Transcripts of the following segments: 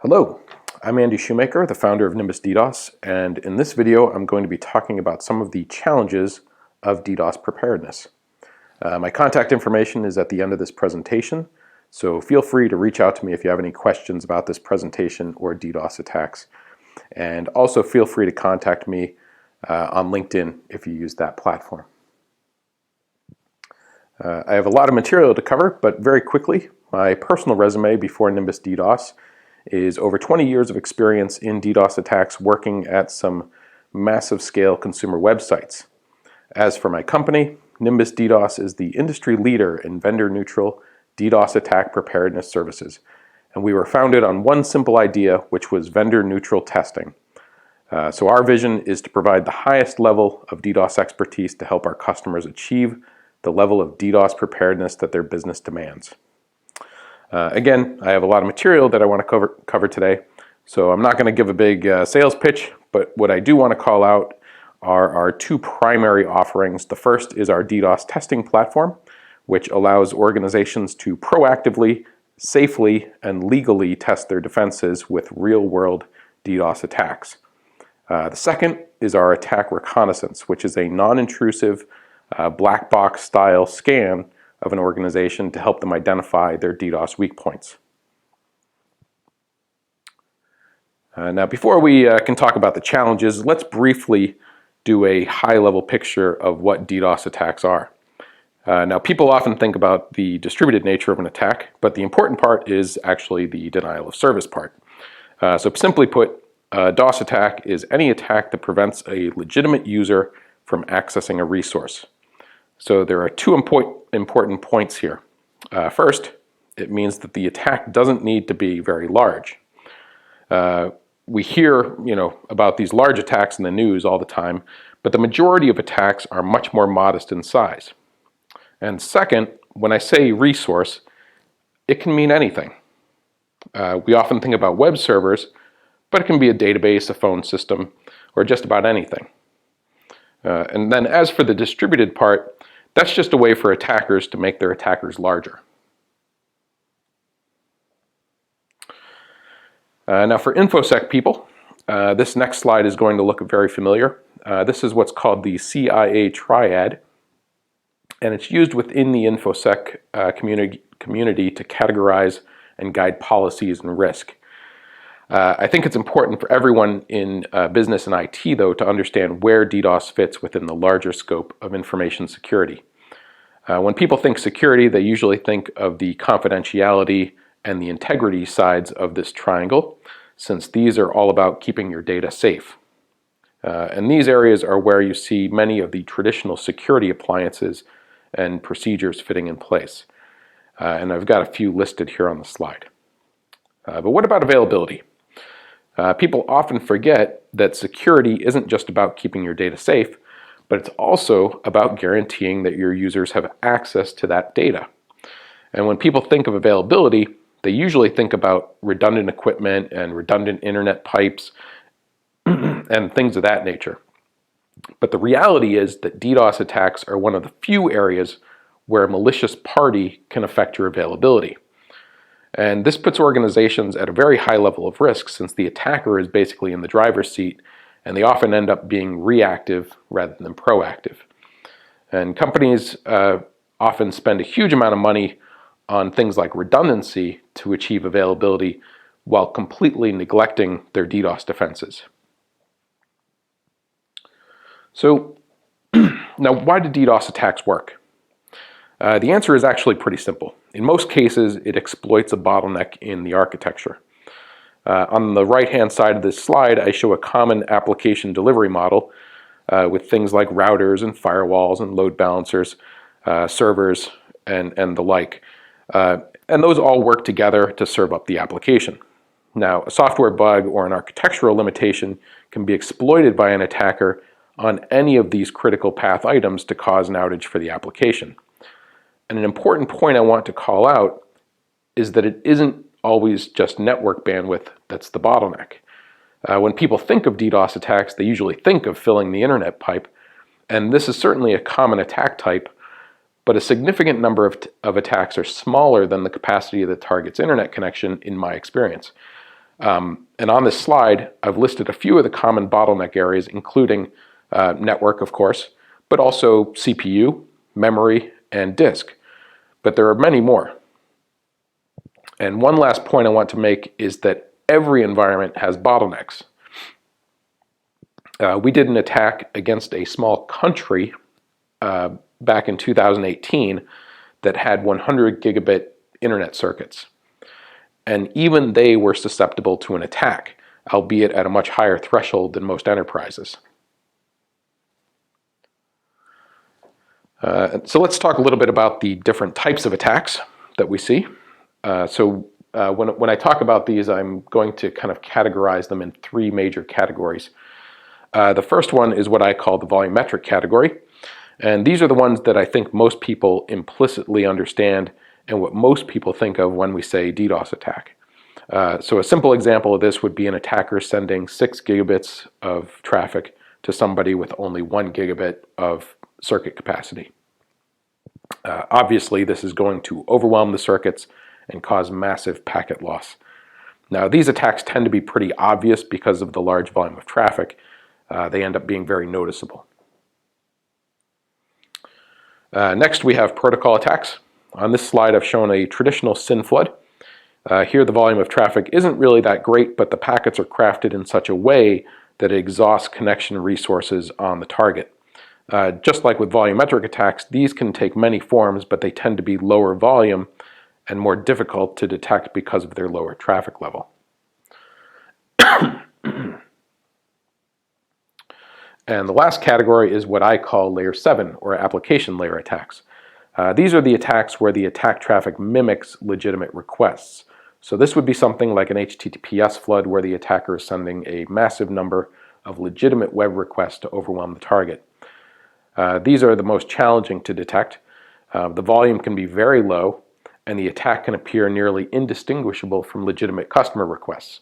Hello, I'm Andrew Shoemaker, the founder of Nimbus DDoS, and in this video I'm going to be talking about some of the challenges of DDoS preparedness. My contact information is at the end of this presentation, so feel free to reach out to me if you have any questions about this presentation or DDoS attacks. And also feel free to contact me on LinkedIn if you use that platform. I have a lot of material to cover, but very quickly, my personal resume before Nimbus DDoS is over 20 years of experience in DDoS attacks working at some massive scale consumer websites. As for my company, Nimbus DDoS is the industry leader in vendor-neutral DDoS attack preparedness services. And we were founded on one simple idea, which was vendor-neutral testing. So our vision is to provide the highest level of DDoS expertise to help our customers achieve the level of DDoS preparedness that their business demands. Again, I have a lot of material that I want to cover today, so I'm not going to give a big sales pitch, but what I do want to call out are our two primary offerings. The first is our DDoS testing platform, which allows organizations to proactively, safely, and legally test their defenses with real-world DDoS attacks. The second is our attack reconnaissance, which is a non-intrusive black box style scan of an organization to help them identify their DDoS weak points. Now, before we can talk about the challenges, let's briefly do a high-level picture of what DDoS attacks are. Now, people often think about the distributed nature of an attack, but the important part is actually the denial of service part. So simply put, a DOS attack is any attack that prevents a legitimate user from accessing a resource. So there are two important points here. First, it means that the attack doesn't need to be very large. We hear, about these large attacks in the news all the time, but the majority of attacks are much more modest in size. And second, when I say resource, it can mean anything. We often think about web servers, but it can be a database, a phone system, or just about anything. And then as for the distributed part, that's just a way for attackers to make their attackers larger. Now for InfoSec people, this next slide is going to look very familiar. This is what's called the CIA Triad, and it's used within the InfoSec community to categorize and guide policies and risk. I think it's important for everyone in business and IT, though, to understand where DDoS fits within the larger scope of information security. When people think security, they usually think of the confidentiality and the integrity sides of this triangle, since these are all about keeping your data safe. And these areas are where you see many of the traditional security appliances and procedures fitting in place. And I've got a few listed here on the slide. But what about availability? People often forget that security isn't just about keeping your data safe, but it's also about guaranteeing that your users have access to that data. And when people think of availability, they usually think about redundant equipment and redundant internet pipes and things of that nature. But the reality is that DDoS attacks are one of the few areas where a malicious party can affect your availability. And this puts organizations at a very high level of risk, since the attacker is basically in the driver's seat, and they often end up being reactive rather than proactive. And companies often spend a huge amount of money on things like redundancy to achieve availability while completely neglecting their DDoS defenses. So now, why do DDoS attacks work? The answer is actually pretty simple. In most cases, it exploits a bottleneck in the architecture. On the right-hand side of this slide, I show a common application delivery model with things like routers and firewalls and load balancers, servers, and the like. And those all work together to serve up the application. Now, a software bug or an architectural limitation can be exploited by an attacker on any of these critical path items to cause an outage for the application. And an important point I want to call out is that it isn't always just network bandwidth that's the bottleneck. When people think of DDoS attacks, they usually think of filling the internet pipe, and this is certainly a common attack type, but a significant number of attacks are smaller than the capacity of the target's internet connection in my experience. And on this slide, I've listed a few of the common bottleneck areas, including network, of course, but also CPU, memory, and disk. But there are many more. And one last point I want to make is that every environment has bottlenecks. We did an attack against a small country back in 2018 that had 100 gigabit internet circuits. And even they were susceptible to an attack, albeit at a much higher threshold than most enterprises. So let's talk a little bit about the different types of attacks that we see. When I talk about these, I'm going to kind of categorize them in three major categories. The first one is what I call the volumetric category. And these are the ones that I think most people implicitly understand and what most people think of when we say DDoS attack. So a simple example of this would be an attacker sending 6 gigabits of traffic to somebody with only 1 gigabit of circuit capacity. Obviously, this is going to overwhelm the circuits and cause massive packet loss. Now, these attacks tend to be pretty obvious because of the large volume of traffic. They end up being very noticeable. Next, we have protocol attacks. On this slide, I've shown a traditional SYN flood. Here, the volume of traffic isn't really that great, but the packets are crafted in such a way that it exhausts connection resources on the target. Just like with volumetric attacks, these can take many forms, but they tend to be lower volume and more difficult to detect because of their lower traffic level. And the last category is what I call layer 7, or application layer attacks. These are the attacks where the attack traffic mimics legitimate requests. So this would be something like an HTTPS flood where the attacker is sending a massive number of legitimate web requests to overwhelm the target. These are the most challenging to detect. The volume can be very low, and the attack can appear nearly indistinguishable from legitimate customer requests.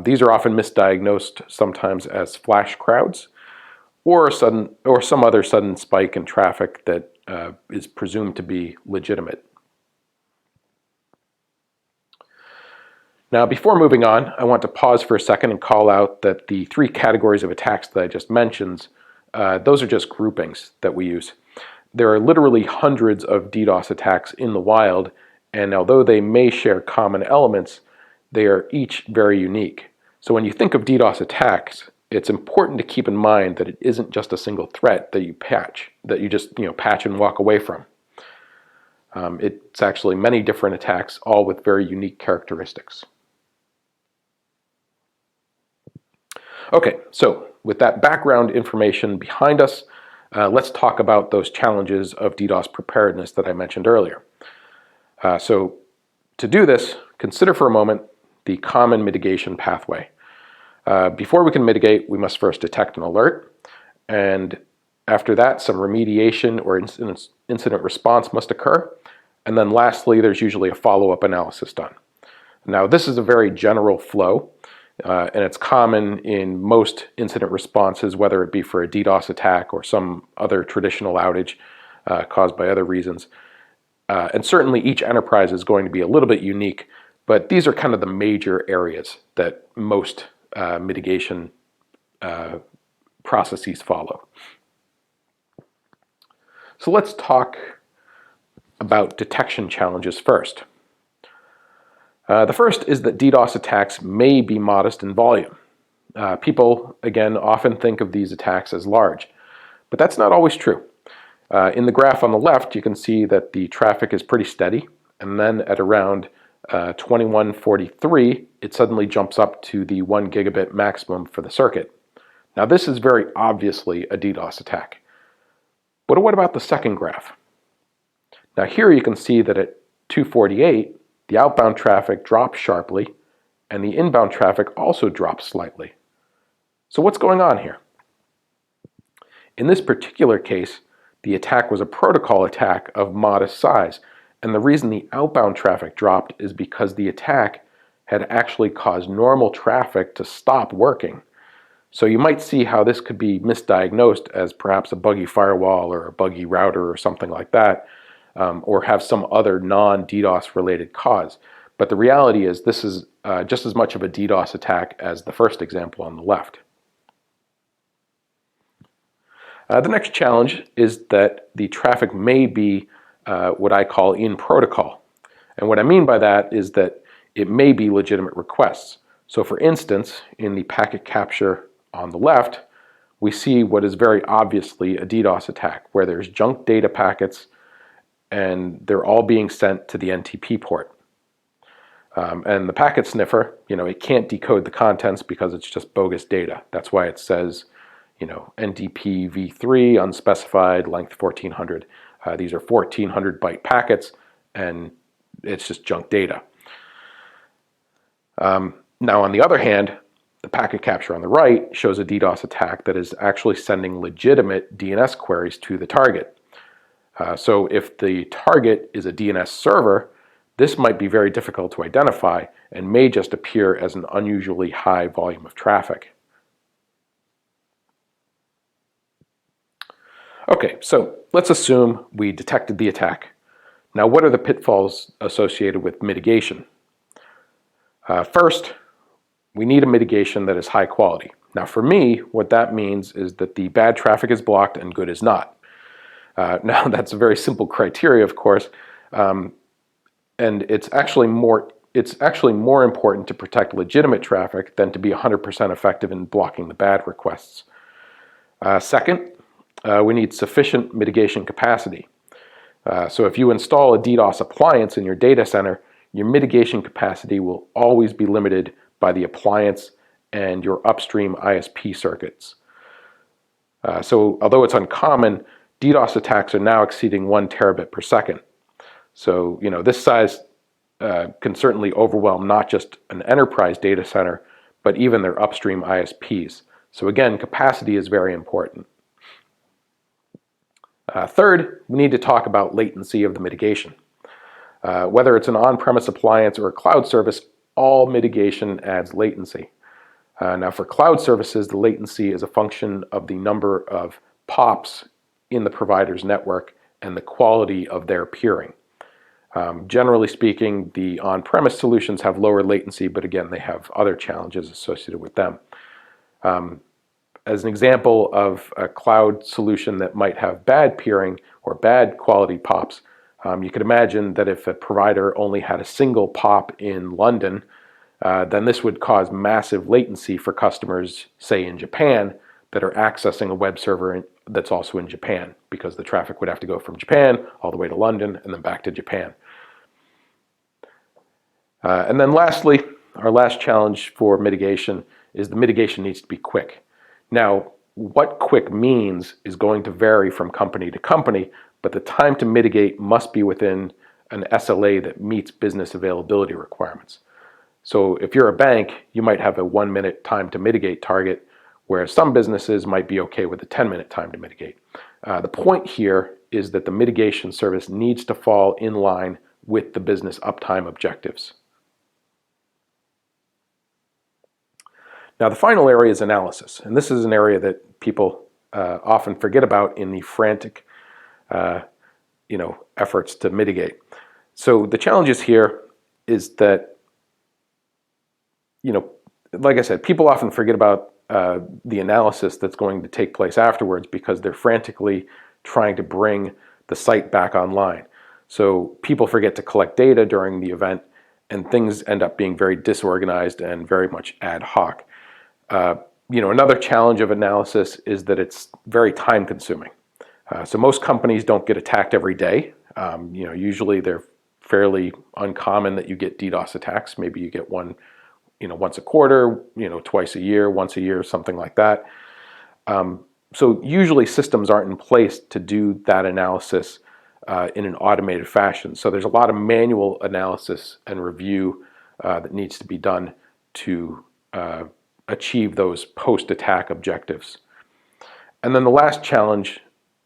These are often misdiagnosed sometimes as flash crowds, or some other sudden spike in traffic that is presumed to be legitimate. Now, before moving on, I want to pause for a second and call out that the three categories of attacks that I just mentioned, those are just groupings that we use. There are literally hundreds of DDoS attacks in the wild, and although they may share common elements, they are each very unique. So when you think of DDoS attacks, it's important to keep in mind that it isn't just a single threat that you just patch and walk away from. It's actually many different attacks, all with very unique characteristics. Okay, so with that background information behind us, let's talk about those challenges of DDoS preparedness that I mentioned earlier. So to do this, consider for a moment the common mitigation pathway. Before we can mitigate, we must first detect an alert, and after that, some remediation or incident response must occur, and then lastly, there's usually a follow-up analysis done. Now, this is a very general flow, and it's common in most incident responses, whether it be for a DDoS attack or some other traditional outage caused by other reasons. And certainly each enterprise is going to be a little bit unique, but these are kind of the major areas that most mitigation processes follow. So let's talk about detection challenges first. The first is that DDoS attacks may be modest in volume. People, again, often think of these attacks as large, but that's not always true. In the graph on the left, you can see that the traffic is pretty steady, and then at around 2143, it suddenly jumps up to the 1 gigabit maximum for the circuit. Now, this is very obviously a DDoS attack. But what about the second graph? Now, here you can see that at 248, the outbound traffic drops sharply, and the inbound traffic also drops slightly. So what's going on here? In this particular case, the attack was a protocol attack of modest size, and the reason the outbound traffic dropped is because the attack had actually caused normal traffic to stop working. So you might see how this could be misdiagnosed as perhaps a buggy firewall or a buggy router or something like that, or have some other non-DDoS related cause. But the reality is this is just as much of a DDoS attack as the first example on the left. The next challenge is that the traffic may be what I call in protocol. And what I mean by that is that it may be legitimate requests. So for instance, in the packet capture on the left, we see what is very obviously a DDoS attack, where there's junk data packets and they're all being sent to the NTP port. And the packet sniffer, it can't decode the contents because it's just bogus data. That's why it says, NTP v3 unspecified length 1400. These are 1400 byte packets, and it's just junk data. Now, on the other hand, the packet capture on the right shows a DDoS attack that is actually sending legitimate DNS queries to the target. So if the target is a DNS server, this might be very difficult to identify and may just appear as an unusually high volume of traffic. Okay, so let's assume we detected the attack. Now, what are the pitfalls associated with mitigation? First, we need a mitigation that is high quality. Now, for me, what that means is that the bad traffic is blocked and good is not. Now, that's a very simple criteria, of course, and it's actually more important to protect legitimate traffic than to be 100% effective in blocking the bad requests. Second, we need sufficient mitigation capacity. So if you install a DDoS appliance in your data center, your mitigation capacity will always be limited by the appliance and your upstream ISP circuits. So although it's uncommon, DDoS attacks are now exceeding 1 terabit per second. So this size can certainly overwhelm not just an enterprise data center, but even their upstream ISPs. So again, capacity is very important. Third, we need to talk about latency of the mitigation. Whether it's an on-premise appliance or a cloud service, all mitigation adds latency. Now for cloud services, the latency is a function of the number of POPs in the provider's network and the quality of their peering. Generally speaking, the on-premise solutions have lower latency, but again, they have other challenges associated with them. As an example of a cloud solution that might have bad peering or bad quality POPs, you could imagine that if a provider only had a single POP in London, then this would cause massive latency for customers, say in Japan, that are accessing a web server that's also in Japan, because the traffic would have to go from Japan all the way to London and then back to Japan. And then lastly, our last challenge for mitigation is the mitigation needs to be quick. Now, what quick means is going to vary from company to company, but the time to mitigate must be within an SLA that meets business availability requirements. So if you're a bank, you might have a 1-minute time to mitigate target, whereas some businesses might be okay with a 10-minute time to mitigate. The point here is that the mitigation service needs to fall in line with the business uptime objectives. Now, the final area is analysis, and this is an area that people often forget about in the frantic efforts to mitigate. So the challenges here is that, like I said, people often forget about the analysis that's going to take place afterwards because they're frantically trying to bring the site back online. So people forget to collect data during the event, and things end up being very disorganized and very much ad hoc. Another challenge of analysis is that it's very time consuming. So most companies don't get attacked every day. Usually they're fairly uncommon that you get DDoS attacks. Maybe you get one, once a quarter, twice a year, once a year, something like that. So usually systems aren't in place to do that analysis in an automated fashion. So there's a lot of manual analysis and review that needs to be done to achieve those post-attack objectives. And then the last challenge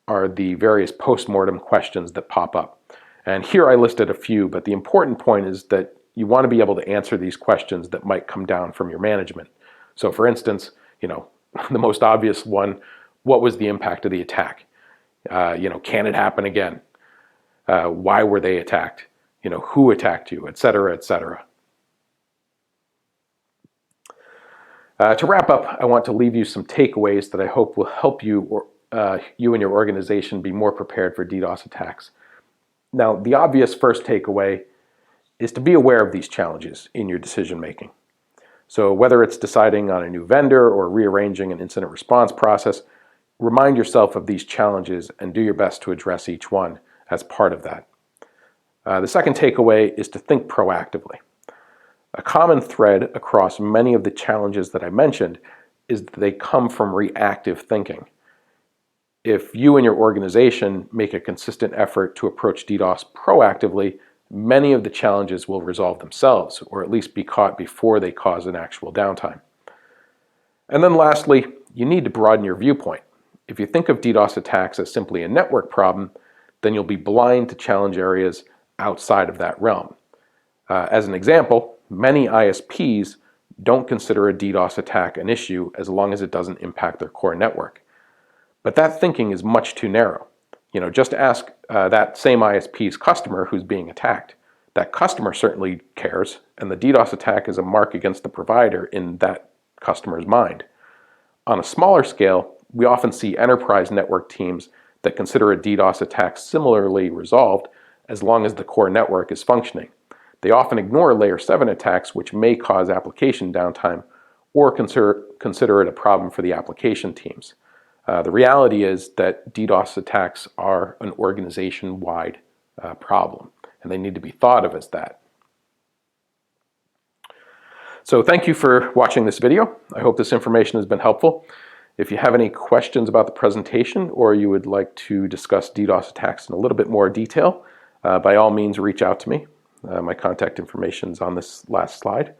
are the various post-mortem questions that pop up. And here I listed a few, but the important point is that you want to be able to answer these questions that might come down from your management. So for instance, the most obvious one, what was the impact of the attack? Can it happen again? Why were they attacked? who attacked you, etc., etc. To wrap up, I want to leave you some takeaways that I hope will help you you and your organization be more prepared for DDoS attacks. Now, the obvious first takeaway is to be aware of these challenges in your decision making. So whether it's deciding on a new vendor or rearranging an incident response process, remind yourself of these challenges and do your best to address each one as part of that. The second takeaway is to think proactively. A common thread across many of the challenges that I mentioned is that they come from reactive thinking. If you and your organization make a consistent effort to approach DDoS proactively, many of the challenges will resolve themselves, or at least be caught before they cause an actual downtime. And then lastly, you need to broaden your viewpoint. If you think of DDoS attacks as simply a network problem, then you'll be blind to challenge areas outside of that realm. As an example, many ISPs don't consider a DDoS attack an issue as long as it doesn't impact their core network. But that thinking is much too narrow. Just ask that same ISP's customer who's being attacked. That customer certainly cares, and the DDoS attack is a mark against the provider in that customer's mind. On a smaller scale, we often see enterprise network teams that consider a DDoS attack similarly resolved as long as the core network is functioning. They often ignore layer 7 attacks, which may cause application downtime, or consider it a problem for the application teams. The reality is that DDoS attacks are an organization-wide problem, and they need to be thought of as that. So thank you for watching this video. I hope this information has been helpful. If you have any questions about the presentation, or you would like to discuss DDoS attacks in a little bit more detail, by all means reach out to me. My contact information is on this last slide.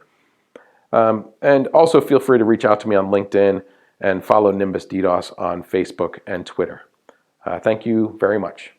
And also feel free to reach out to me on LinkedIn and follow Nimbus DDoS on Facebook and Twitter. Thank you very much.